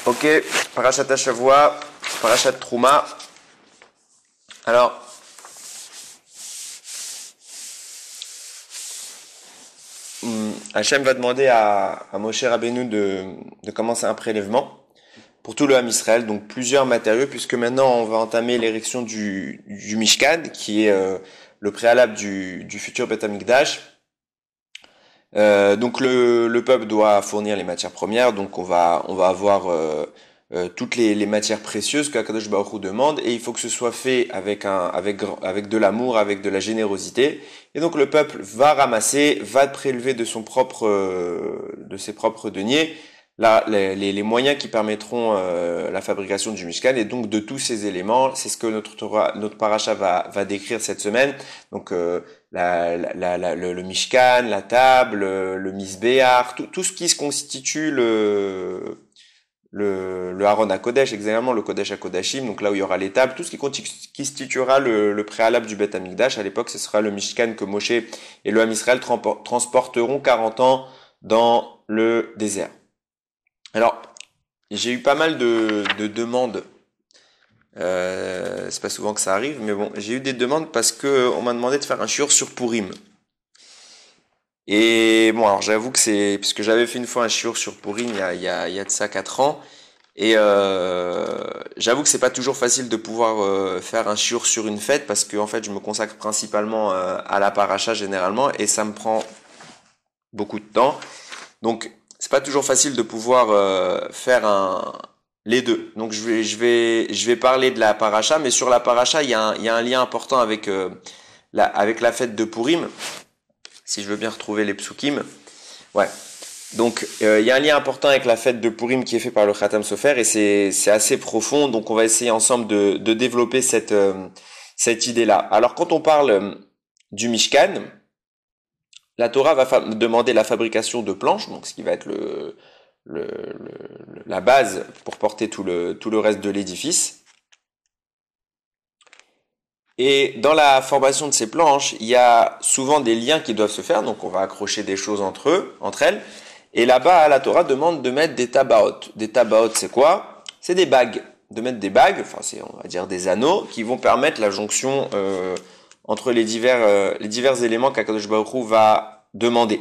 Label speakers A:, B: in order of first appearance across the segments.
A: Ok, Parashat Hashavua, Parashat Trouma. Alors, Hachem va demander à Moshe Rabbeinu de commencer un prélèvement pour tout le Ham Israël, donc plusieurs matériaux, puisque maintenant on va entamer l'érection du Mishkan, qui est le préalable du futur Beth Amikdash. Donc le peuple doit fournir les matières premières, donc on va avoir toutes les matières précieuses qu'Akadosh Baruch Hu demande, et il faut que ce soit fait avec de l'amour, avec de la générosité. Et donc le peuple va ramasser, va prélever de ses propres deniers les moyens qui permettront la fabrication du Mishkan, et donc de tous ces éléments. C'est ce que notre paracha va décrire cette semaine. Donc le Mishkan, la table, le Misbéach, tout ce qui se constitue le Aaron HaKodesh, exactement, le Kodesh HaKodashim, donc là où il y aura les tables, tout ce qui constituera le préalable du Beth Amikdash. À l'époque, ce sera le Mishkan que Moshe et le Ham Israël transporteront 40 ans dans le désert. Alors, j'ai eu pas mal de demandes. C'est pas souvent que ça arrive, mais bon, j'ai eu des demandes parce que on m'a demandé de faire un shiur sur Purim. Et bon, alors j'avoue que puisque j'avais fait une fois un shiur sur Purim il y a de ça 4 ans, et j'avoue que c'est pas toujours facile de pouvoir faire un shiur sur une fête, parce que en fait je me consacre principalement à la paracha généralement, et ça me prend beaucoup de temps. Donc c'est pas toujours facile de pouvoir faire les deux. Donc je vais parler de la paracha, mais sur la paracha il y a un lien important avec la fête de Purim. Si je veux bien retrouver les psukim. Ouais. Donc il y a un lien important avec la fête de Purim qui est fait par le Khatam Sofer, et c'est assez profond. Donc on va essayer ensemble de développer cette idée-là. Alors quand on parle du Mishkan, la Torah va demander la fabrication de planches, donc ce qui va être la base pour porter tout le reste de l'édifice. Et dans la formation de ces planches, il y a souvent des liens qui doivent se faire, donc on va accrocher des choses entre elles. Et là-bas, la Torah demande de mettre des tabaot. Des tabaot, c'est quoi? C'est des bagues. De mettre des bagues, enfin c'est, on va dire, des anneaux qui vont permettre la jonction entre les divers éléments qu'Akadosh Baruch Hu va demander.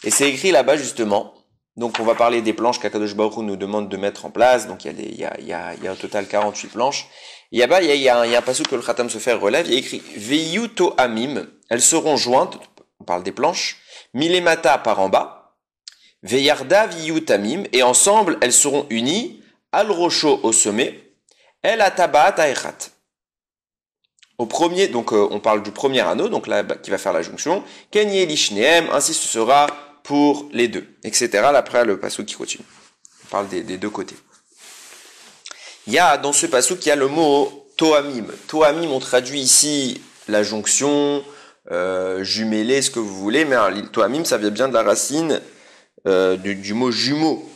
A: Et c'est écrit là-bas justement. Donc on va parler des planches qu'Akadosh Baruch Hu nous demande de mettre en place. Donc il y a au total 48 planches. Il y a un passage que le Khatam Sofer relève, il y a écrit Veyu to'amim, elles seront jointes, on parle des planches, milemata par en bas, Veyarda viyu tamim, et ensemble elles seront unies, al rocho au sommet, el atabat aechat. Au premier, donc on parle du premier anneau, donc là qui va faire la jonction, kenye lishneem, ainsi ce sera pour les deux, etc. Après le passage qui continue. On parle des deux côtés. Il y a dans ce passage, il y a le mot toamim. Toamim, on traduit ici la jonction, jumelé, ce que vous voulez, mais toamim, ça vient bien de la racine du mot jumeau.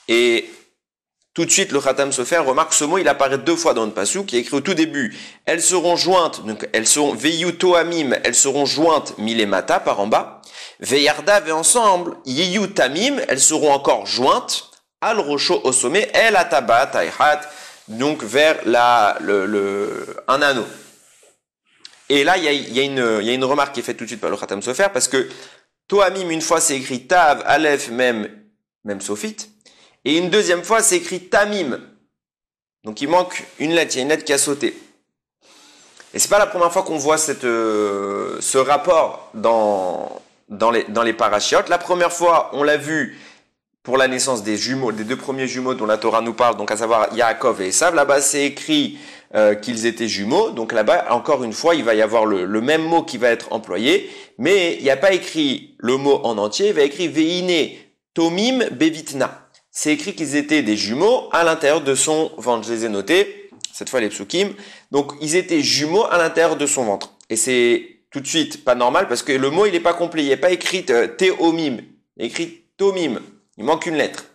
A: Et tout de suite, le Khatam Sofer remarque ce mot, il apparaît 2 fois dans le passage, qui est écrit au tout début. Elles seront jointes, donc elles seront veyu toamim, elles seront jointes milemata par en bas. Veyarda ve ensemble, yeyu tamim, elles seront encore jointes. Al rocho au sommet, el atabat aichat, donc vers un anneau. Et là, il y a une remarque qui est faite tout de suite par le Khatam Sofer, parce que Toamim, une fois c'est écrit Tav, Aleph, même Sophite, et une deuxième fois c'est écrit Tamim. Donc il manque une lettre, il y a une lettre qui a sauté. Et c'est pas la première fois qu'on voit ce rapport dans les parachiotes. La première fois, on l'a vu pour la naissance des jumeaux, des 2 premiers jumeaux dont la Torah nous parle, donc à savoir Yaakov et Esav. Là-bas, c'est écrit qu'ils étaient jumeaux. Donc là-bas, encore une fois, il va y avoir le même mot qui va être employé, mais il n'y a pas écrit le mot en entier. Il va écrit Veine Tomim Bevitna. C'est écrit qu'ils étaient des jumeaux à l'intérieur de son ventre. Je les ai notés, cette fois les psukim. Donc ils étaient jumeaux à l'intérieur de son ventre. Et c'est tout de suite pas normal, parce que le mot il n'est pas complet. Il n'y a pas écrit Théomim, il est écrit Tomim. Il manque une lettre.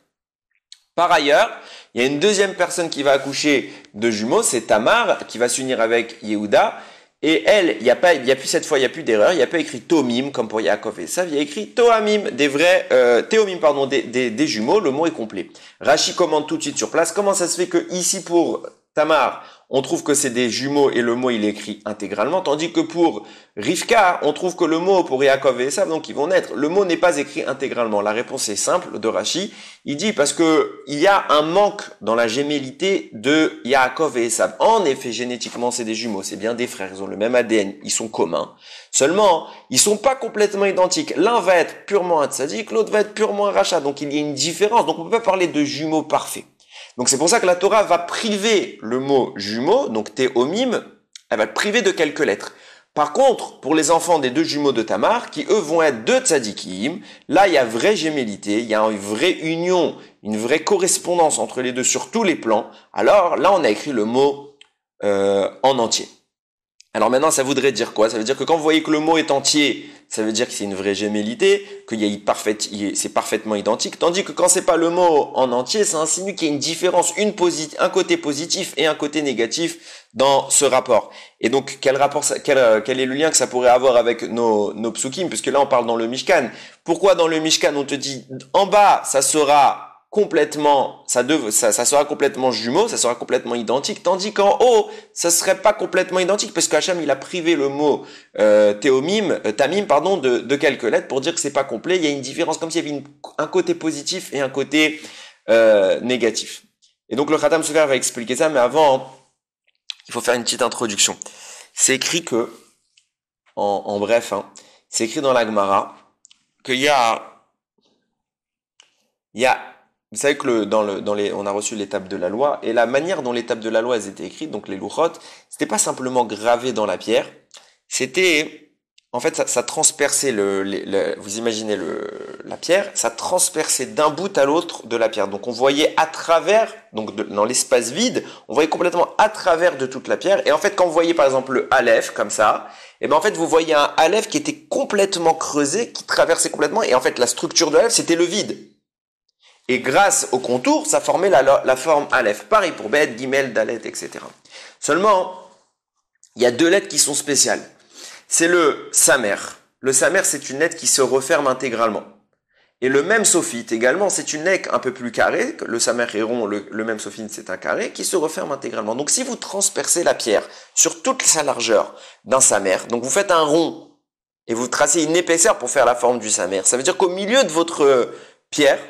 A: Par ailleurs, il y a une deuxième personne qui va accoucher de jumeaux, c'est Tamar, qui va s'unir avec Yehuda, Et elle, il y a plus cette fois, il y a plus d'erreur, il n'y a pas écrit Tomim comme pour Yaakov et Esav, il y a écrit Toamim, des vrais, Théomim, pardon, des jumeaux, le mot est complet. Rashi commande tout de suite sur place, comment ça se fait que ici pour Tamar, on trouve que c'est des jumeaux et le mot il est écrit intégralement, tandis que pour Rivka, on trouve que le mot pour Yaakov et Esav, donc ils vont naître, le mot n'est pas écrit intégralement. La réponse est simple de Rashi, il dit parce que il y a un manque dans la gémellité de Yaakov et Esav. En effet, génétiquement, c'est des jumeaux, c'est bien des frères, ils ont le même ADN, ils sont communs. Seulement, ils sont pas complètement identiques. L'un va être purement un tzaddik, l'autre va être purement un rachat. Donc il y a une différence. Donc on peut pas parler de jumeaux parfaits. Donc c'est pour ça que la Torah va priver le mot jumeau, donc théomim, elle va le priver de quelques lettres. Par contre, pour les enfants des deux jumeaux de Tamar, qui eux vont être deux tzadikim, là il y a vraie gémellité, il y a une vraie union, une vraie correspondance entre les deux sur tous les plans. Alors là on a écrit le mot en entier. Alors maintenant, ça voudrait dire quoi? Ça veut dire que quand vous voyez que le mot est entier, ça veut dire que c'est une vraie gémellité, c'est parfaitement identique. Tandis que quand c'est pas le mot en entier, ça insinue qu'il y a une différence, un côté positif et un côté négatif dans ce rapport. Et donc, quel est le lien que ça pourrait avoir avec nos psukim? Puisque là, on parle dans le Mishkan. Pourquoi dans le Mishkan, on te dit, en bas, ça sera complètement, ça sera complètement jumeau, ça sera complètement identique, tandis qu'en haut, ça serait pas complètement identique, parce qu'Hacham, il a privé le mot tamim, pardon, de quelques lettres pour dire que c'est pas complet. Il y a une différence, comme s'il y avait un côté positif et un côté négatif. Et donc le Khatam Sofer va expliquer ça, mais avant, il faut faire une petite introduction. C'est écrit que, en bref, c'est écrit dans la Gemara qu'il y a vous savez que on a reçu l'étape de la loi, et la manière dont l'étape de la loi elles étaient écrites, donc les louchot, c'était pas simplement gravé dans la pierre, c'était, en fait, ça transperçait vous imaginez la pierre, ça transperçait d'un bout à l'autre de la pierre. Donc on voyait à travers, dans l'espace vide, on voyait complètement à travers de toute la pierre. Et en fait, quand vous voyez par exemple le Aleph, comme ça, et ben en fait, vous voyez un Aleph qui était complètement creusé, qui traversait complètement, et en fait, la structure de l'Aleph, c'était le vide. Et grâce au contour, ça formait la forme Aleph. Pareil pour Bet, Gimel, Dalet, etc. Seulement, il y a deux lettres qui sont spéciales. C'est le Samer. Le Samer, c'est une lettre qui se referme intégralement. Et le même sophite également, c'est une lettre un peu plus carrée. Le Samer est rond, le même sophite, c'est un carré, qui se referme intégralement. Donc si vous transpercez la pierre sur toute sa largeur d'un Samer, donc vous faites un rond et vous tracez une épaisseur pour faire la forme du Samer, ça veut dire qu'au milieu de votre pierre,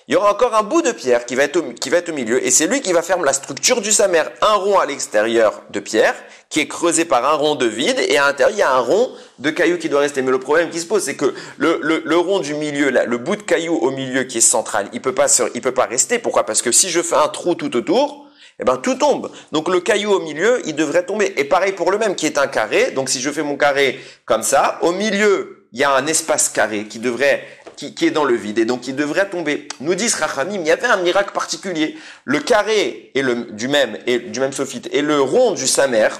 A: il y aura encore un bout de pierre qui va être au milieu, et c'est lui qui va faire la structure du samer. Un rond à l'extérieur de pierre, qui est creusé par un rond de vide, et à l'intérieur, il y a un rond de caillou qui doit rester. Mais le problème qui se pose, c'est que le rond du milieu, là, le bout de caillou au milieu qui est central, il peut pas rester. Pourquoi? Parce que si je fais un trou tout autour, eh ben, tout tombe. Donc, le caillou au milieu, il devrait tomber. Et pareil pour le même, qui est un carré. Donc, si je fais mon carré comme ça, au milieu, il y a un espace carré qui est dans le vide, et donc il devrait tomber. Nous disent Rachamim, il y avait un miracle particulier. Le carré du même sophite et le rond du samer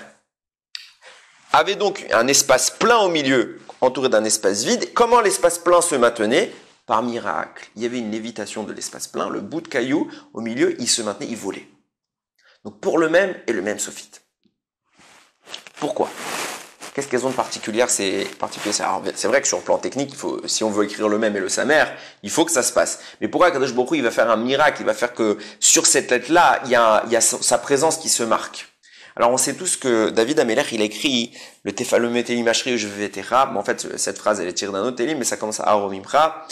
A: avaient donc un espace plein au milieu, entouré d'un espace vide. Comment l'espace plein se maintenait? Par miracle. Il y avait une lévitation de l'espace plein, le bout de caillou au milieu, il se maintenait, il volait. Donc pour le même et le même sophite. Pourquoi? Qu'est-ce qu'elles ont de particulier? C'est vrai que sur le plan technique, si on veut écrire le même et le samer, il faut que ça se passe. Mais pourquoi Kadosh Baruch Hu, il va faire un miracle? Il va faire que sur cette lettre-là, il y a sa présence qui se marque. Alors on sait tous que David Amelech, il a écrit le Tefalome Telim Ashri Ushvetecha. En fait, cette phrase, elle est tirée d'un autre Télim, mais ça commence à Aromimcha.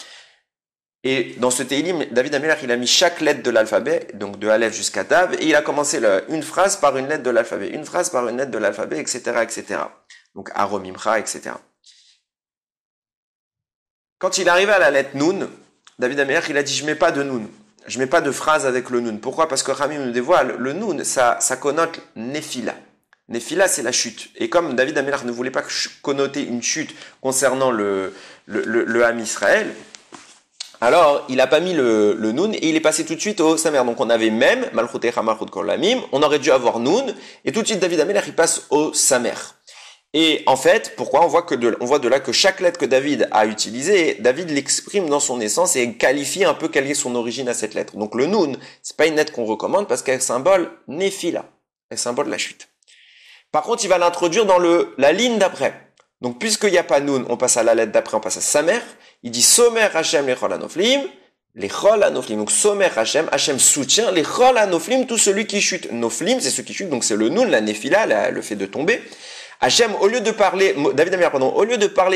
A: Et dans ce Télim, David Amelech, il a mis chaque lettre de l'alphabet, donc de Aleph jusqu'à Tav, et il a commencé une phrase par une lettre de l'alphabet, une phrase par une lettre de l'alphabet, etc., etc. Donc Aromimcha, etc. Quand il est arrivé à la lettre Nun, David Amelech, il a dit, je mets pas de Nun. Je mets pas de phrase avec le Nun. Pourquoi? Parce que Ramim nous dévoile, le Nun, ça connote Nephila. Nephila, c'est la chute. Et comme David Amelech ne voulait pas connoter une chute concernant le Ham Israël, alors il a pas mis le Nun et il est passé tout de suite au Samer. Donc on avait même, Malchutecha Malchut Kolamim, on aurait dû avoir Nun, et tout de suite David Amelech, il passe au Samer. Et en fait, pourquoi? On voit de là que chaque lettre que David a utilisée, David l'exprime dans son essence et qualifie un peu quelle est son origine à cette lettre. Donc le Nun, c'est pas une lettre qu'on recommande parce qu'elle symbole Nephila. Elle symbole la chute. Par contre, il va l'introduire dans la ligne d'après. Donc, puisqu'il n'y a pas Nun, on passe à la lettre d'après, on passe à Samer. Il dit Somer Hashem lechol anoflim, lechol anoflim. Donc, Somer Hashem, Hashem soutient lechol anoflim, tout celui qui chute. Noflim, c'est ceux qui chutent, donc c'est le Nun, la Nephila, le fait de tomber. Hashem, au lieu de parler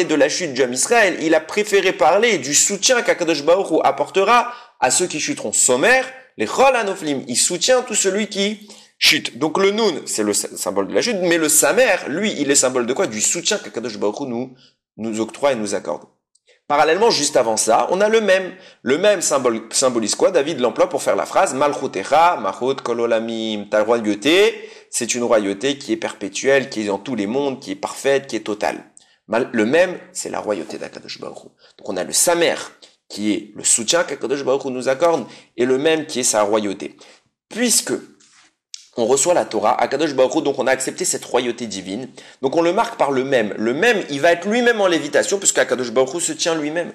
A: de la chute du Ham Israël, il a préféré parler du soutien qu'Akadosh Baruch Hu apportera à ceux qui chuteront. Somer lechol anoflim. Il soutient tout celui qui chute. Donc le Nun, c'est le symbole de la chute, mais le Samer, lui, il est symbole de quoi? Du soutien qu'Akadosh Baruch Hu nous octroie et nous accorde. Parallèlement, juste avant ça, on a le même. Le même symbolise quoi? David l'emploie pour faire la phrase Malchutecha, Malchut Kol Olamim. Ta royauté, c'est une royauté qui est perpétuelle, qui est dans tous les mondes, qui est parfaite, qui est totale. Le même, c'est la royauté d'Akadosh Baruch Hu. Donc on a le Samer, qui est le soutien qu'Akadosh Baruch Hu nous accorde, et le même qui est sa royauté. Puisque on reçoit la Torah, Akadosh Baruch Hu, donc on a accepté cette royauté divine. Donc on le marque par le même. Le même, il va être lui-même en lévitation, puisque Akadosh Baruch Hu se tient lui-même.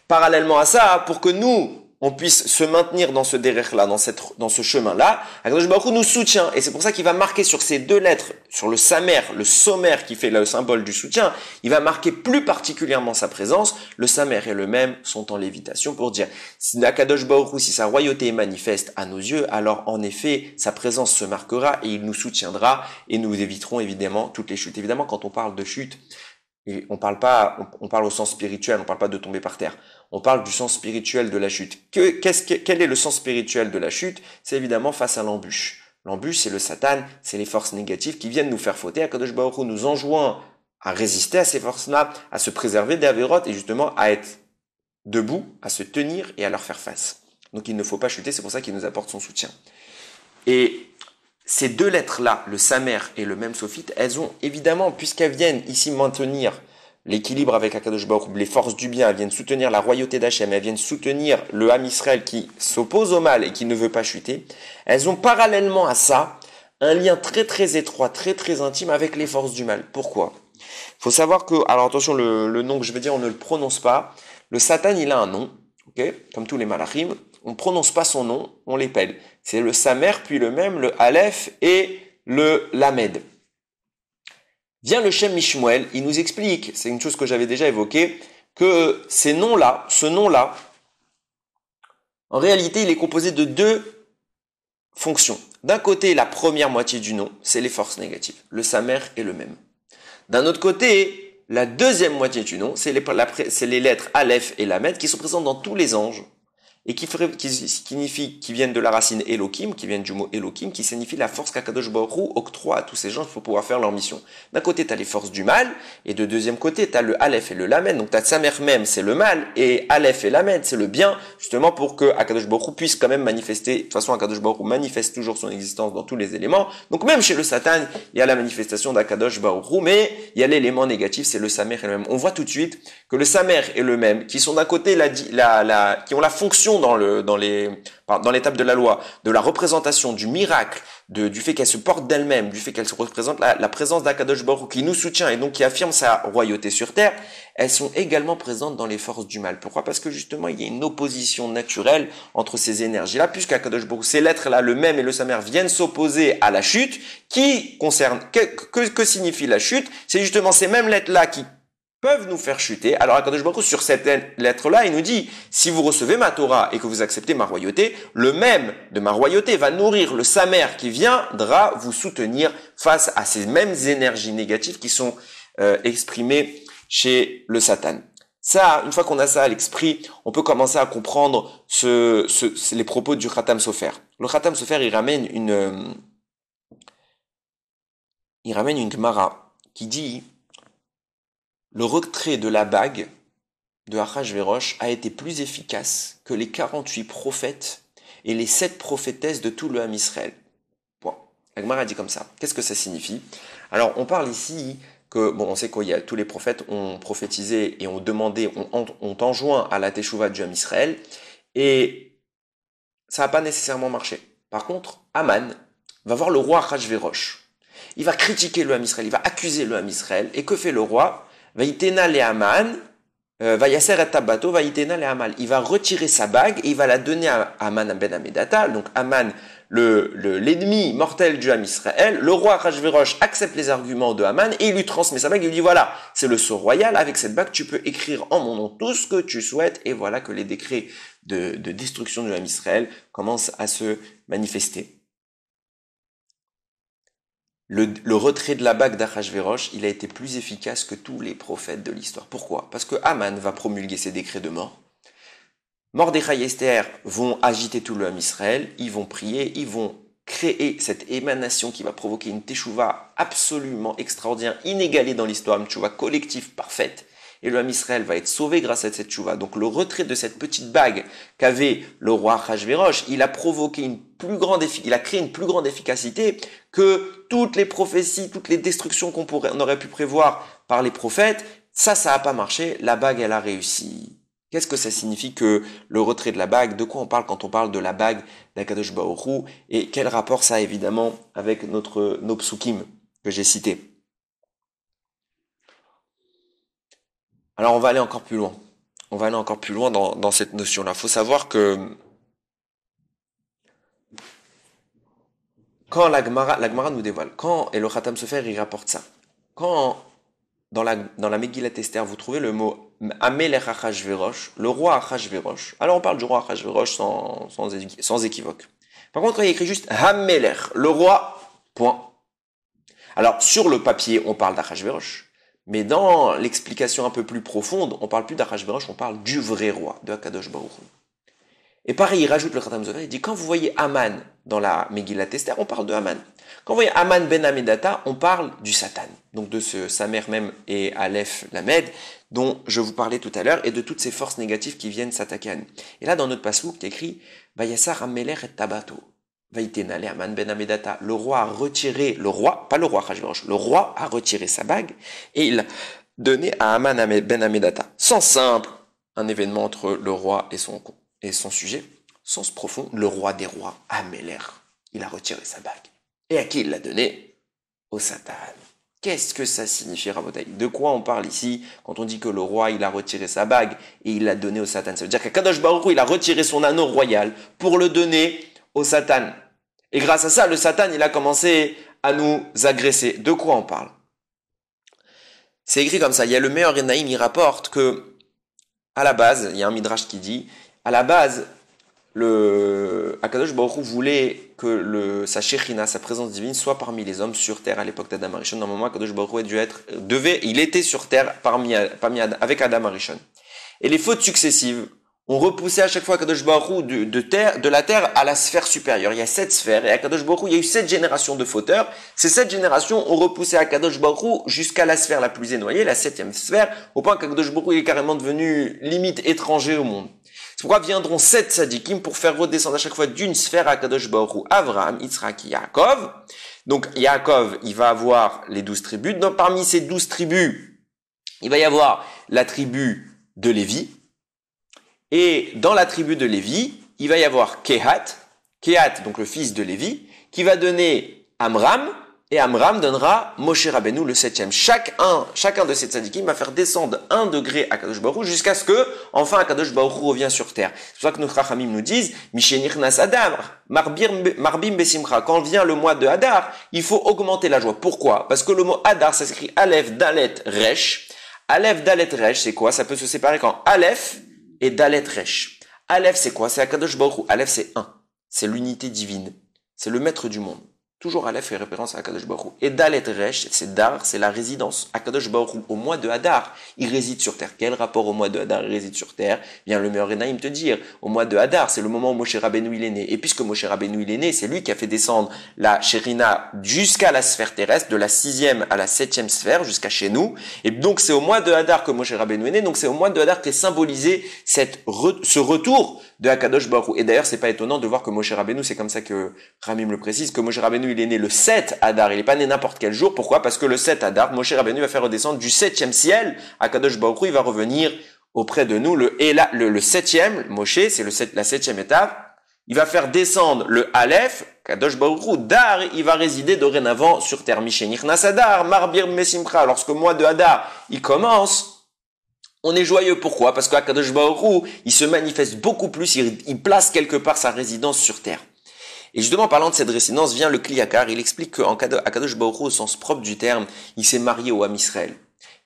A: Parallèlement à ça, pour que nous, on puisse se maintenir dans ce derech-là, dans ce chemin-là, Akadosh Baruch Hu nous soutient. Et c'est pour ça qu'il va marquer sur ces deux lettres, sur le Samer, le Somer qui fait le symbole du soutien, il va marquer plus particulièrement sa présence. Le Samer et le même sont en lévitation pour dire, si Akadosh Baruch Hu, si sa royauté est manifeste à nos yeux, alors en effet, sa présence se marquera et il nous soutiendra et nous éviterons évidemment toutes les chutes. Évidemment, quand on parle de chute, et on parle au sens spirituel, on parle pas de tomber par terre. On parle du sens spirituel de la chute. Quel est le sens spirituel de la chute? C'est évidemment face à l'embûche. L'embûche, c'est le Satan, c'est les forces négatives qui viennent nous faire fauter. Akadosh Baruch Hu nous enjoint à résister à ces forces-là, à se préserver des avérotes et justement à être debout, à se tenir et à leur faire face. Donc il ne faut pas chuter, c'est pour ça qu'il nous apporte son soutien. Et ces deux lettres-là, le Samer et le même Sophite, elles ont évidemment, puisqu'elles viennent ici maintenir l'équilibre avec Akadosh Baruch Hu, les forces du bien, elles viennent soutenir la royauté d'Hachem, elles viennent soutenir le Ham Israël qui s'oppose au mal et qui ne veut pas chuter, elles ont parallèlement à ça un lien très très étroit, très très intime avec les forces du mal. Pourquoi? Il faut savoir que, alors attention, le nom que je vais dire, on ne le prononce pas. Le Satan, il a un nom, ok, comme tous les malachim. On ne prononce pas son nom, on l'épelle. C'est le Samer, puis le même, le Aleph et le Lamed. Vient le Shem Mishmuel, il nous explique, c'est une chose que j'avais déjà évoquée, que ce nom-là, en réalité, il est composé de deux fonctions. D'un côté, la première moitié du nom, c'est les forces négatives, le Samer et le même. D'un autre côté, la deuxième moitié du nom, c'est les lettres Aleph et Lamed qui sont présentes dans tous les anges et qui viennent de la racine Elohim, qui viennent du mot Elohim, qui signifie la force qu'Akadosh Baruch Hu octroie à tous ces gens pour pouvoir faire leur mission. D'un côté, tu as les forces du mal, et de deuxième côté, tu as le Aleph et le Lamed. Donc tu as Samer même, c'est le mal, et Aleph et Lamed, c'est le bien, justement pour que Akadosh Baruch Hu puisse quand même manifester. De toute façon, Akadosh Baruch Hu manifeste toujours son existence dans tous les éléments. Donc même chez le Satan, il y a la manifestation d'Akadosh Baruch Hu, mais il y a l'élément négatif, c'est le Samer et le même. On voit tout de suite que le Samer et le même, qui sont d'un côté qui ont la fonction dans l'étape de la loi, de la représentation, du miracle, du fait qu'elle se porte d'elle-même, du fait qu'elle se représente la présence d'Akadosh Baruch Hu qui nous soutient et donc qui affirme sa royauté sur terre, elles sont également présentes dans les forces du mal. Pourquoi? Parce que justement, il y a une opposition naturelle entre ces énergies-là, puisqu'Akadosh Baruch Hu, ces lettres-là, le même et le Samer, viennent s'opposer à la chute, qui concerne, que signifie la chute? C'est justement ces mêmes lettres-là qui peuvent nous faire chuter. Alors Akadosh Baruch Hu, sur cette lettre-là, il nous dit, si vous recevez ma Torah et que vous acceptez ma royauté, le même de ma royauté va nourrir le Samer qui viendra vous soutenir face à ces mêmes énergies négatives qui sont exprimées chez le Satan. Ça, une fois qu'on a ça à l'esprit, on peut commencer à comprendre les propos du Khatam Sofer. Le Khatam Sofer, il ramène une Gemara qui dit: le retrait de la bague de Achashverosh a été plus efficace que les 48 prophètes et les 7 prophétesses de tout le Ham Israël. Point. La Gemara dit comme ça. Qu'est-ce que ça signifie? Alors, on parle ici que, on sait qu'il y a tous les prophètes ont prophétisé et ont demandé, ont enjoint à la Teshuvah du Ham Israël, et ça n'a pas nécessairement marché. Par contre, Aman va voir le roi Achashverosh. Il va critiquer le Ham Israël, il va accuser le Ham Israël, et que fait le roi? Vaïtena le Haman, Vayaser et tabato, vaitena le Hamal. Il va retirer sa bague et il va la donner à Aman ben Amedata. Donc Aman, l'ennemi mortel du Ham Israël, le roi Achashverosh accepte les arguments de Haman et il lui transmet sa bague. Il lui dit voilà, c'est le sceau royal. Avec cette bague, tu peux écrire en mon nom tout ce que tu souhaites. Et voilà que les décrets de destruction du Ham Israël commencent à se manifester. Le retrait de la bague d'Achashverosh, il a été plus efficace que tous les prophètes de l'histoire. Pourquoi? Parce que Haman va promulguer ses décrets de mort. Mordechai et Esther vont agiter tout le Ham Israël, ils vont prier, ils vont créer cette émanation qui va provoquer une teshuva absolument extraordinaire, inégalée dans l'histoire, une teshuva collective parfaite. Et le Ham Israël va être sauvé grâce à cette teshuva. Donc le retrait de cette petite bague qu'avait le roi Achashverosh, il a provoqué il a créé une plus grande efficacité que toutes les prophéties, toutes les destructions on aurait pu prévoir par les prophètes. Ça n'a pas marché. La bague, elle a réussi. Qu'est-ce que ça signifie que le retrait de la bague? De quoi on parle quand on parle de la bague d'Akadosh Baruch Hu? Et quel rapport ça a évidemment avec nos psukim que j'ai cités? Alors on va aller encore plus loin. On va aller encore plus loin dans cette notion-là. Il faut savoir que quand la Gemara nous dévoile, et le Khatam Sofer il rapporte ça, quand dans la Megillat Esther vous trouvez le mot Amelech Achashverosh, le roi Achashverosh, alors on parle du roi Achashverosh sans équivoque. Par contre, il y a écrit juste Hamelech, le roi, point. Alors sur le papier, on parle d'Achashverosh. Mais dans l'explication un peu plus profonde, on parle plus d'Achashverosh, on parle du vrai roi, de Akadosh Baruch Hu. Et pareil, il rajoute le Khatam Sofer, il dit, quand vous voyez Haman dans la Megillat Esther, on parle de Haman. Quand vous voyez Haman ben Amedata, on parle du Satan. Donc de sa mère même et Aleph Lamed, dont je vous parlais tout à l'heure, et de toutes ces forces négatives qui viennent s'attaquer à nous. Et là, dans notre passouk, il est écrit, Vayassar Amelech et Tabato. Vaitenale Haman ben Amedata. Le roi a retiré, pas le roi Achashverosh, le roi a retiré sa bague, et il l'a donné à Haman ben Amedata. Sens simple, un événement entre le roi et son sujet. Sens profond, le roi des rois, Amelech, il a retiré sa bague. Et à qui il l'a donné? Au Satan. Qu'est-ce que ça signifie, Rabotai? De quoi on parle ici quand on dit que le roi, il a retiré sa bague et il l'a donné au Satan? Ça veut dire qu'Akadosh Baruch Hu, il a retiré son anneau royal pour le donner au Satan. Et grâce à ça, le Satan, il a commencé à nous agresser. De quoi on parle? C'est écrit comme ça. Il y a le meilleur Naïm, il rapporte que, à la base, il y a un midrash qui dit, à la base, Akadosh Baruch Hu voulait que sa Shekhinah, sa présence divine, soit parmi les hommes sur terre à l'époque d'Adam Arishon. Normalement, Akadosh Baruch Hu il était sur terre avec Adam Arishon. Et les fautes successives ont repoussé à chaque fois Akadosh Baruch Hu de la terre à la sphère supérieure. Il y a 7 sphères et Akadosh Baruch Hu, il y a eu 7 générations de fauteurs. Ces 7 générations ont repoussé Akadosh Baruch Hu jusqu'à la sphère la plus éloignée, la 7e sphère, au point qu'Akadosh Baruch Hu est carrément devenu limite étranger au monde. C'est pourquoi viendront 7 tzadikim pour faire redescendre à chaque fois d'une sphère à Kadosh Baruch Hu, Avraham, Yitzhak, Yaakov. Donc Yaakov, il va avoir les 12 tribus. Donc parmi ces 12 tribus, il va y avoir la tribu de Lévi. Et dans la tribu de Lévi, il va y avoir Kehat, donc le fils de Lévi, qui va donner Amram, et Amram donnera Moshe Rabbeinu le 7e. Chacun de ces tzadikim va faire descendre 1 degré à Kadosh Baruch Hu jusqu'à ce que, enfin, Kadosh Baruch Hu revient sur terre. C'est pour ça que nos Chachamim nous disent, Mishenirnas Adar, Marbim Besimcha. Quand vient le mois de Hadar, il faut augmenter la joie. Pourquoi? Parce que le mot Hadar, ça s'écrit Aleph, Dalet, Resh. Aleph, Dalet, Resh, c'est quoi? Ça peut se séparer quand Aleph et Dalet, Resh. Aleph, c'est quoi? C'est Akadosh Baruch Hu. Aleph, c'est 1. C'est l'unité divine. C'est le maître du monde. Toujours Aleph fait référence à Akadosh Baruch Hu. Et Dalet Resh, c'est Dar, c'est la résidence. Akadosh Baruch Hu, au mois de Hadar, il réside sur terre. Quel rapport au mois de Hadar il réside sur terre? Bien, le meilleur Renaïm te dire, au mois de Hadar, c'est le moment où Moshe Rabbeinu il est né. Et puisque Moshe Rabbeinu il est né, c'est lui qui a fait descendre la Shérina jusqu'à la sphère terrestre, de la 6e à la 7e sphère, jusqu'à chez nous. Et donc, c'est au mois de Hadar que Moshe Rabbeinu est né. Donc, c'est au mois de Hadar qu'est symbolisé ce retour de Akadosh Baruch Hu. Et d'ailleurs, c'est pas étonnant de voir que Moshe Rabbeinu, c'est comme ça que Ramim le précise, que Moshe Rabbeinu il est né le 7 Hadar, il n'est pas né n'importe quel jour. Pourquoi? Parce que le 7 Hadar, Moshe Rabbeinu va faire redescendre du 7e ciel, Akadosh Baruch Hu, il va revenir auprès de nous. Le 7e, Moshe, c'est la 7e étape, il va faire descendre le Aleph, Kadosh Baruch Hu, Dar, il va résider dorénavant sur terre. Mishenirnas Hadar, Marbir Mesimcha. Lorsque le mois de Hadar, il commence, On est joyeux, pourquoi? Parce qu'Akadosh Baruch Hu, il se manifeste beaucoup plus, il place quelque part sa résidence sur terre. Et justement, en parlant de cette résidence, vient le Kliyakar, il explique qu'Akadosh Baruch Hu, au sens propre du terme, il s'est marié au Ham Israël.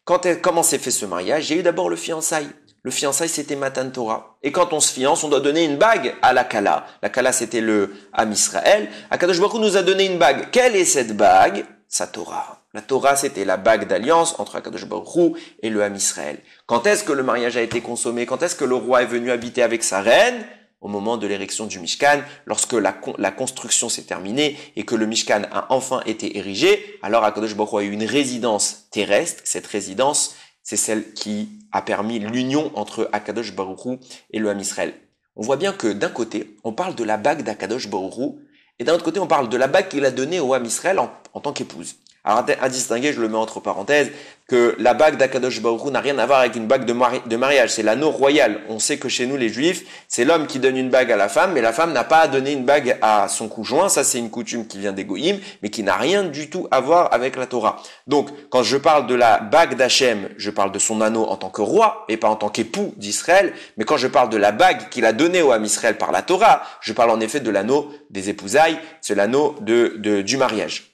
A: Comment s'est fait ce mariage? Il y a eu d'abord le fiançailles. Le fiançailles, c'était Matan Torah. Et quand on se fiance, on doit donner une bague à la Kala. La Kala, c'était le Ham Israël. Akadosh Baruch Hu nous a donné une bague. Quelle est cette bague? Sa Torah. La Torah, c'était la bague d'alliance entre Akadosh Baruch Hu et le Ham Israël. Quand est-ce que le mariage a été consommé? Quand est-ce que le roi est venu habiter avec sa reine? Au moment de l'érection du Mishkan, lorsque la construction s'est terminée et que le Mishkan a enfin été érigé, alors Akadosh Baruch Hu a eu une résidence terrestre. Cette résidence, c'est celle qui a permis l'union entre Akadosh Baruch Hu et le Ham Israël. On voit bien que d'un côté, on parle de la bague d'Akadosh Baruch Hu, et d'un autre côté, on parle de la bague qu'il a donnée au Ham Israël en tant qu'épouse. Alors, à distinguer, je le mets entre parenthèses, que la bague d'Akadosh Baruch Hu n'a rien à voir avec une bague de mariage. C'est l'anneau royal. On sait que chez nous, les Juifs, c'est l'homme qui donne une bague à la femme, mais la femme n'a pas à donner une bague à son conjoint. Ça, c'est une coutume qui vient des Goïm, mais qui n'a rien du tout à voir avec la Torah. Donc, quand je parle de la bague d'Hachem, je parle de son anneau en tant que roi, et pas en tant qu'époux d'Israël. Mais quand je parle de la bague qu'il a donnée au Ham Israël par la Torah, je parle en effet de l'anneau des épousailles, c'est l'anneau du mariage.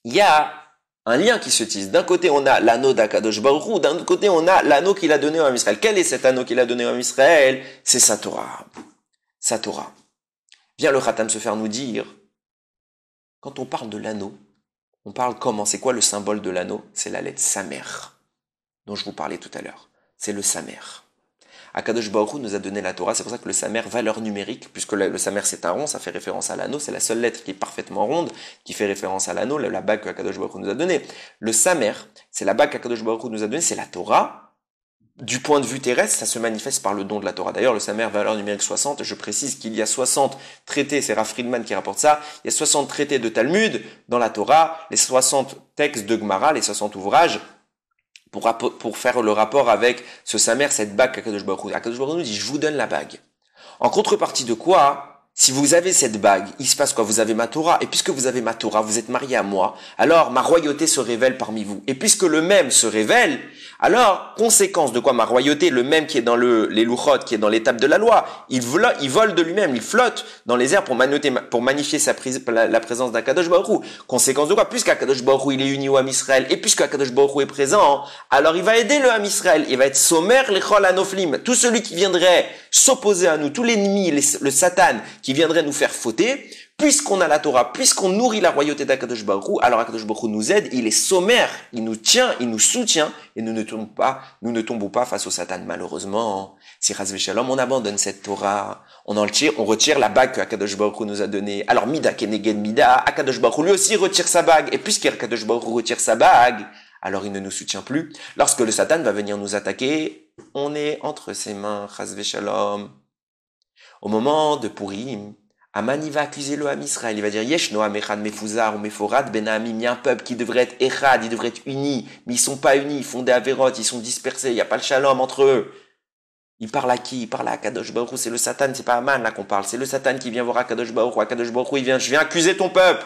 A: Il y a un lien qui se tisse. D'un côté, on a l'anneau d'Akadosh Baruch Hu, d'un autre côté, on a l'anneau qu'il a donné au Ham Israël. Quel est cet anneau qu'il a donné au Ham Israël? C'est sa Torah. Sa Torah. Vient le Khatam se faire nous dire, quand on parle de l'anneau, on parle comment? C'est quoi le symbole de l'anneau? C'est la lettre Samer, dont je vous parlais tout à l'heure. C'est le Samer. Akadosh Baruch Hu nous a donné la Torah, c'est pour ça que le Samer, valeur numérique, puisque le Samer c'est un rond, ça fait référence à l'anneau, c'est la seule lettre qui est parfaitement ronde, qui fait référence à l'anneau, la bague qu'Akadosh Baruch Hu nous a donnée. Le Samer, c'est la bague qu'Akadosh Baruch Hu nous a donnée, c'est la Torah. Du point de vue terrestre, ça se manifeste par le don de la Torah. D'ailleurs, le Samer, valeur numérique 60, je précise qu'il y a 60 traités, c'est Rav Friedman qui rapporte ça, il y a 60 traités de Talmud dans la Torah, les 60 textes de Gemara, les 60 ouvrages, pour faire le rapport avec ce Samer, cette bague qu'Akadosh Baruch Hu. Akadosh Baruch Hu nous dit, je vous donne la bague. En contrepartie de quoi, si vous avez cette bague, il se passe quoi? Vous avez ma Torah, et puisque vous avez ma Torah, vous êtes marié à moi, alors ma royauté se révèle parmi vous. Et puisque le même se révèle, alors, conséquence de quoi? Ma royauté, le même qui est dans les louchot, qui est dans l'étape de la loi, il vole de lui-même, il flotte dans les airs pour magnifier la présence d'Akadosh Baruch Hu. Conséquence de quoi? Puisqu'Akadosh Baruch Hu, il est uni au Ham Israël, et puisque Akadosh Baruch Hu est présent, alors il va aider le Ham Israël, il va être sommaire l'echol anoflim. Tout celui qui viendrait s'opposer à nous, tout l'ennemi, le Satan, qui viendrait nous faire fauter, puisqu'on a la Torah, puisqu'on nourrit la royauté d'Akadosh Baruch Hu, alors Akadosh Baruch Hu nous aide, il est sommaire, il nous tient, il nous soutient, et nous ne tombons pas face au Satan. Malheureusement, si Chas v'Shalom, on abandonne cette Torah, on retire la bague que Akadosh Baruch Hu nous a donnée. Alors Mida keneged Mida, Akadosh Baruch Hu lui aussi retire sa bague, et puisqu'Akadosh Baruch Hu retire sa bague, alors il ne nous soutient plus. Lorsque le Satan va venir nous attaquer, on est entre ses mains, Chas v'Shalom. Au moment de Purim, Aman, il va accuser le Ham Israël, il va dire, Yesh Noam Echad Mefuzar ou Meforad Ben Amim, il y a un peuple qui devrait être Echad, ils devraient être unis, mais ils sont pas unis, ils font des Averot, ils sont dispersés, il n'y a pas le shalom entre eux. Il parle à qui? Il parle à Akadosh Baruch Hu, c'est le Satan, c'est pas Aman là qu'on parle, c'est le Satan qui vient voir Akadosh Baruch Hu, Akadosh Baruch Hu, il vient, je viens accuser ton peuple.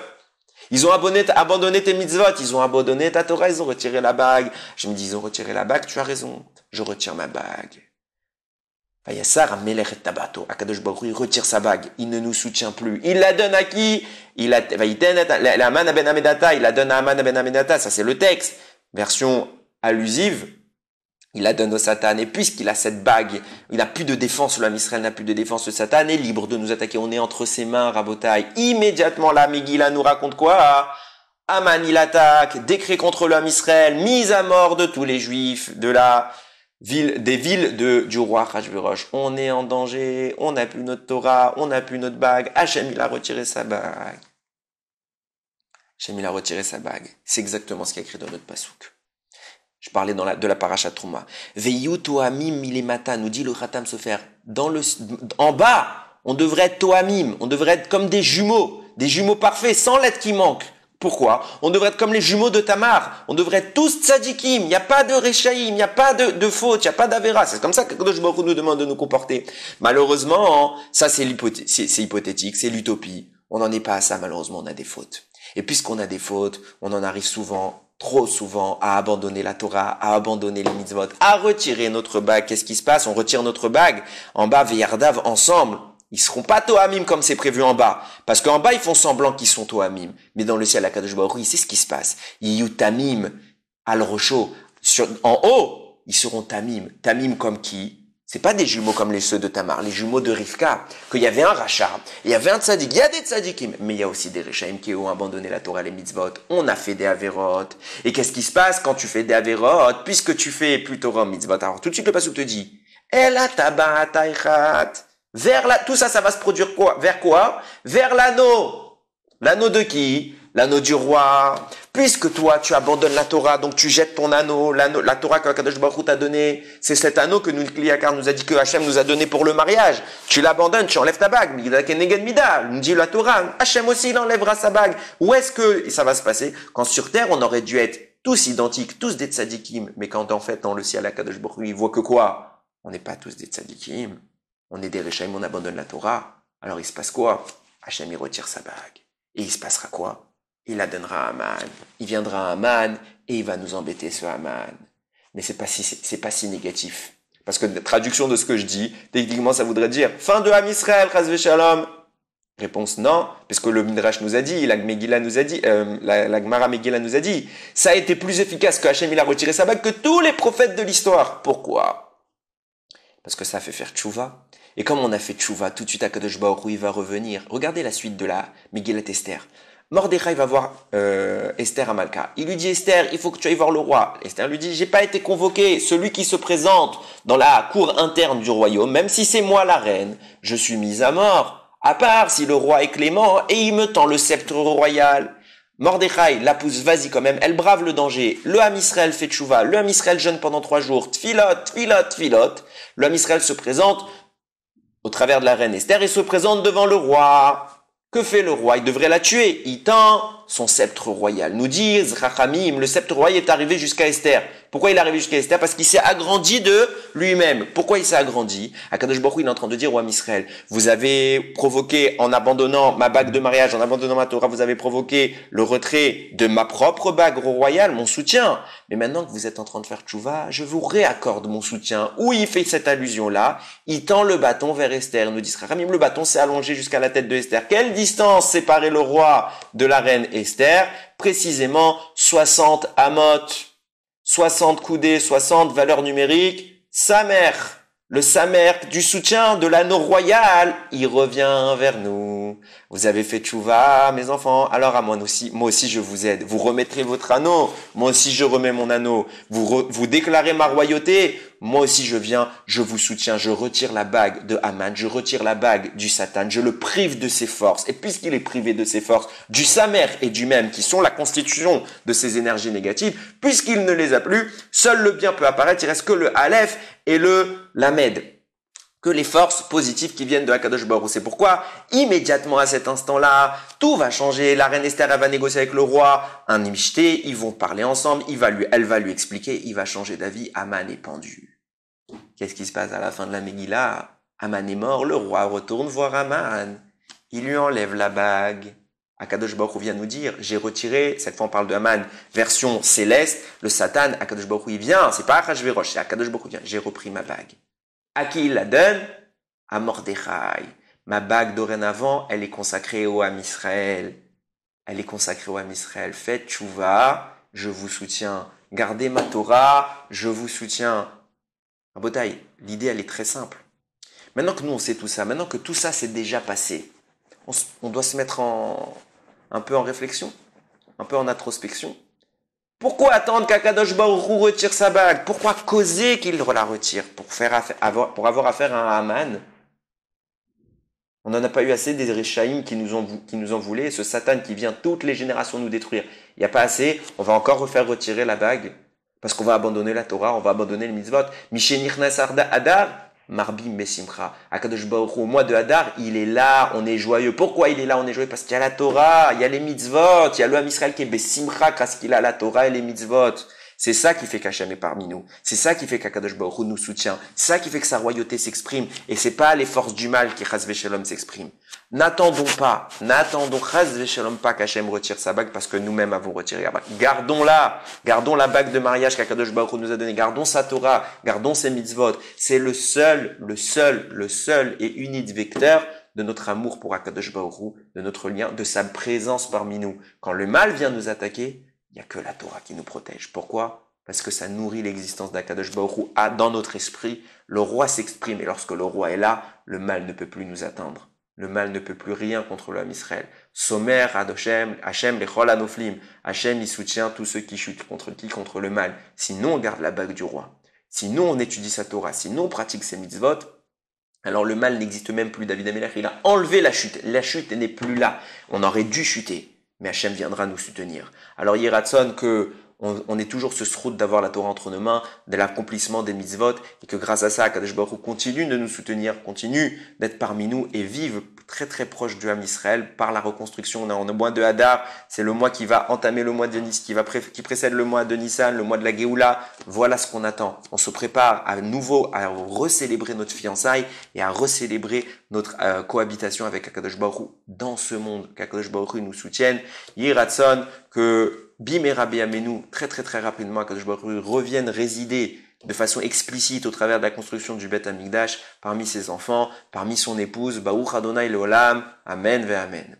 A: Ils ont abandonné tes mitzvot, ils ont abandonné ta Torah, ils ont retiré la bague. Je me dis, ils ont retiré la bague, tu as raison, je retire ma bague. Vayassar Amelech et Tabato. Akadosh Baruch Hu, il retire sa bague. Il ne nous soutient plus. Il la donne à qui? Il la donne à Aman ben Amedata. Ça, c'est le texte. Version allusive. Il la donne au Satan. Et puisqu'il a cette bague, il n'a plus de défense. L'homme Israël n'a plus de défense. Le Satan est libre de nous attaquer. On est entre ses mains, Rabotai. Immédiatement, la Megillah nous raconte quoi? Aman, il attaque. Décret contre l'homme Israël. Mise à mort de tous les Juifs. Des villes du roi Achashverosh. On est en danger, on n'a plus notre Torah, on n'a plus notre bague. Hachem, il a retiré sa bague. Hachem, il a retiré sa bague. C'est exactement ce qui est écrit dans notre pasouk. Je parlais de la parashat Trouma. Veyu toamim milimata, nous dit le Khatam Sofer. En bas, on devrait être toamim, on devrait être comme des jumeaux parfaits, sans lettre qui manque. Pourquoi? On devrait être comme les jumeaux de Tamar. On devrait être tous tzadikim. Il n'y a pas de rechaïm, il n'y a pas de faute, il n'y a pas d'avéra. C'est comme ça que Kadosh Baruch Hu nous demande de nous comporter. Malheureusement, ça c'est hypothétique, c'est l'utopie. On n'en est pas à ça, malheureusement, on a des fautes. Et puisqu'on a des fautes, on en arrive souvent trop souvent, à abandonner la Torah, à abandonner les mitzvot, à retirer notre bague. Qu'est-ce qui se passe? On retire notre bague. En bas, Veyardav, ensemble. Ils seront pas Tohamim comme c'est prévu en bas. Parce qu'en bas, ils font semblant qu'ils sont Tohamim. Mais dans le ciel, à Kadosh Baruch Hu, c'est ce qui se passe. Yutamim, al Rocho. En haut, ils seront Tamim. Tamim comme qui? C'est pas des jumeaux comme les ceux de Tamar, les jumeaux de Rivka. Qu'il y avait un Racha, il y avait un Tzadik, il y a des Tzadikim. Mais il y a aussi des Rechaim qui ont abandonné la Torah, les mitzvot. On a fait des Averot. Et qu'est-ce qui se passe quand tu fais des Averot? Puisque tu fais plus Torah, mitzvot. Alors tout de suite, le passage te dit, Ela tabat taichat. Tout ça, ça va se produire quoi? Vers quoi? Vers l'anneau. L'anneau de qui? L'anneau du roi. Puisque toi, tu abandonnes la Torah, donc tu jettes ton anneau. La Torah que Kadosh Baruch Hu t'a donné, c'est cet anneau que Kliakar nous a dit que Hachem nous a donné pour le mariage. Tu l'abandonnes, tu enlèves ta bague. Nous dit la Torah. Hachem aussi, il enlèvera sa bague. Où est-ce que ça va se passer? Quand sur terre, on aurait dû être tous identiques, tous des tzadikim. Mais quand en fait, dans le ciel, Kadosh Baruch Hu, il voit que quoi? On n'est pas tous des tzadikim. On est des Rechaim, on abandonne la Torah. Alors il se passe quoi? Hachem, il retire sa bague. Et il se passera quoi? Il la donnera à Haman. Il viendra à Haman et il va nous embêter ce Haman. Mais c'est pas si négatif. Parce que traduction de ce que je dis, techniquement ça voudrait dire fin de Ham Israël, Chas v'Shalom. Réponse non, parce que le Midrash nous a dit, la Megillah nous a dit, la Gemara Megillah nous a dit, ça a été plus efficace que Hachem il a retiré sa bague que tous les prophètes de l'histoire. Pourquoi? Parce que ça a fait faire tchouva. Et comme on a fait tchouva, tout de suite Akadosh Baruch Hu il va revenir. Regardez la suite de la Megillat Esther. Mordechai va voir Esther à Malka. Il lui dit, Esther, il faut que tu ailles voir le roi. Esther lui dit, j'ai pas été convoqué. Celui qui se présente dans la cour interne du royaume, même si c'est moi la reine, je suis mise à mort. À part si le roi est clément et il me tend le sceptre royal. Mordechai la pousse, vas-y quand même, elle brave le danger. Le Ham Israël fait tchouva, le Ham Israël jeûne pendant 3 jours. Tfilot. Le Ham Israël se présente au travers de la reine Esther et se présente devant le roi. Que fait le roi? Il devrait la tuer. Il tend son sceptre royal. Nous disent Rachamim, le sceptre royal est arrivé jusqu'à Esther. Pourquoi il est arrivé jusqu'à Esther? Parce qu'il s'est agrandi de lui-même. Pourquoi il s'est agrandi? Akadosh Baruch Hu, il est en train de dire au Ham Israël, vous avez provoqué, en abandonnant ma bague de mariage, en abandonnant ma Torah, vous avez provoqué le retrait de ma propre bague royale, mon soutien. Mais maintenant que vous êtes en train de faire tchouva, je vous réaccorde mon soutien. Où il fait cette allusion-là? Il tend le bâton vers Esther. Nous disent Rachamim, le bâton s'est allongé jusqu'à la tête de Esther. Quelle distance séparait le roi de la reine Esther? Précisément 60 amot. 60 coudées, 60 valeurs numériques, Samer, le Samer du soutien de l'anneau royal, il revient vers nous. Vous avez fait tchouva, mes enfants, alors à moi aussi je vous aide. Vous remettrez votre anneau, moi aussi je remets mon anneau. Vous déclarez ma royauté, moi aussi je viens, je vous soutiens, je retire la bague de Haman, je retire la bague du Satan, je le prive de ses forces. Et puisqu'il est privé de ses forces, du Samer et du Mem, qui sont la constitution de ses énergies négatives, puisqu'il ne les a plus, seul le bien peut apparaître, il reste que le Aleph et le Lamed. Que les forces positives qui viennent de Akadosh Baruch Hu. C'est pourquoi, immédiatement à cet instant-là, tout va changer. La reine Esther, elle va négocier avec le roi un imishté, ils vont parler ensemble, elle va lui expliquer, il va changer d'avis, Haman est pendu. Qu'est-ce qui se passe à la fin de la Megillah? Haman est mort, le roi retourne voir Haman, il lui enlève la bague. Akadosh Baruch Hu vient nous dire, j'ai retiré, cette fois on parle de Haman, version céleste, le Satan, Akadosh Baruch Hu il vient, c'est pas Achashverosh, c'est Akadosh Baruch Hu vient, j'ai repris ma bague. À qui il la donne? À Mordechai. Ma bague dorénavant, elle est consacrée au Ham Israël. Elle est consacrée au Ham Israël. Faites tchouva, je vous soutiens. Gardez ma Torah, je vous soutiens. Rabotai, l'idée elle est très simple. Maintenant que nous on sait tout ça, maintenant que tout ça s'est déjà passé, on doit se mettre un peu en réflexion, un peu en introspection. Pourquoi attendre qu'Akadosh Baruch Hu retire sa bague? Pourquoi causer qu'il la retire? Pour avoir affaire à un Haman? On n'en a pas eu assez des Rechaïm qui nous en voulaient, ce Satan qui vient toutes les générations nous détruire. Il n'y a pas assez, on va encore refaire retirer la bague, parce qu'on va abandonner la Torah, on va abandonner le mitzvot. Mishenichnas Adar, Marbim Besimcha. Akadosh Baruch Hu, au mois de Hadar, il est là, on est joyeux. Pourquoi il est là, on est joyeux? Parce qu'il y a la Torah, il y a les mitzvot, il y a le Ham Israël qui est Besimcha, parce qu'il a la Torah et les mitzvot. C'est ça qui fait qu'Hachem est parmi nous. C'est ça qui fait qu'Akadosh Baruch Hu nous soutient. C'est ça qui fait que sa royauté s'exprime. Et c'est pas les forces du mal qui, chas v'shalom, s'expriment. N'attendons chas v'shalom pas qu'Hachem retire sa bague parce que nous-mêmes avons retiré la bague. Gardons-la. Gardons la bague de mariage qu'Akadosh Baruch Hu nous a donnée. Gardons sa Torah. Gardons ses mitzvot. C'est le seul et unique vecteur de notre amour pour Akadosh Baruch Hu, de notre lien, de sa présence parmi nous. Quand le mal vient nous attaquer, il n'y a que la Torah qui nous protège. Pourquoi? Parce que ça nourrit l'existence d'Akadosh Baruch Hu dans notre esprit. Le roi s'exprime et lorsque le roi est là, le mal ne peut plus nous atteindre. Le mal ne peut plus rien contre l'homme Israël. Somer Adoshem, Hachem lechol anoflim. Hachem il soutient tous ceux qui chutent. Contre qui? Contre le mal. Sinon on garde la bague du roi. Sinon on étudie sa Torah. Sinon on pratique ses mitzvot. Alors le mal n'existe même plus. David Amelech, il a enlevé la chute. La chute n'est plus là. On aurait dû chuter. Mais Hachem viendra nous soutenir. Alors Yiratson que on est toujours ce srout d'avoir la Torah entre nos mains, de l'accomplissement des mitzvot, et que grâce à ça, Akadosh Baruch Hu continue de nous soutenir, continue d'être parmi nous et vive très très proche du Ham Israël par la reconstruction. On est en mois de Hadar, c'est le mois qui va entamer le mois de Nis, qui précède le mois de Nissan, le mois de la Géoula. Voilà ce qu'on attend. On se prépare à nouveau à recélébrer notre fiançailles et à recélébrer notre cohabitation avec Akadosh Baruch Hu dans ce monde, qu'Akadosh Baruch Hu nous soutienne. Yiratson que Bim et Rabbi Amenu, très rapidement, Akadosh Baruch Hu revienne résider de façon explicite au travers de la construction du Beth Amikdash parmi ses enfants, parmi son épouse, Baruch Adonai Leolam, Amen ve Amen.